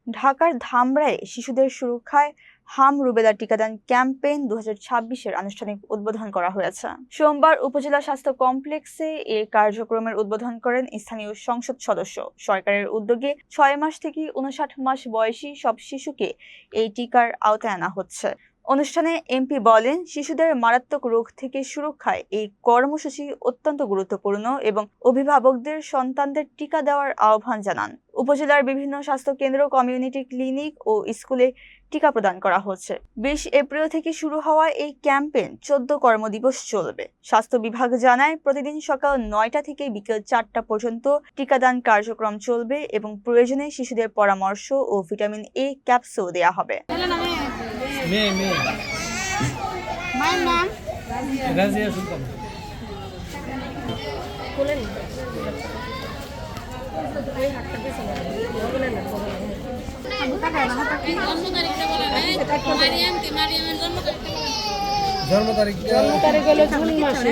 ঢাকার ধামরায়ে শিশুদের সুরক্ষায় হাম রুবেলা টিকাদান ক্যাম্পেইন 2026-এর আনুষ্ঠানিক উদ্বোধন করা হয়েছে। সোমবার উপজেলা স্বাস্থ্য কমপ্লেক্সে এই কার্যক্রমের উদ্বোধন করেন স্থানীয় সংসদ সদস্য। সরকারের উদ্যোগে 6 মাস থেকে 59 মাস বয়সী সব শিশুকে এই টিকার আওতায় আনা হচ্ছে। অনুষ্ঠানে এমপি বলেন, শিশুদের মারাত্মক রোগ থেকে সুরক্ষায় এই কর্মসূচি অত্যন্ত গুরুত্বপূর্ণ এবং অভিভাবকদের সন্তানদের টিকা দেওয়ার আহ্বান জানান। উপজেলার বিভিন্ন স্বাস্থ্য কেন্দ্র, কমিউনিটি ক্লিনিক ও স্কুলে টিকা প্রদান করা হচ্ছে। 20 এপ্রিল থেকে শুরু হওয়া এই ক্যাম্পেইন 14 কর্মদিবস চলবে। স্বাস্থ্য বিভাগ জানায়, প্রতিদিন সকাল 9টা থেকে বিকেল 4টা পর্যন্ত টিকাদান কার্যক্রম চলবে এবং প্রয়োজনে শিশুদের পরামর্শ ও ভিটামিন এ ক্যাপসুল দেওয়া হবে। মায়ের নাম রাজিয়া সুলতান। জন্ম তারিখ হলো জুন মাসে।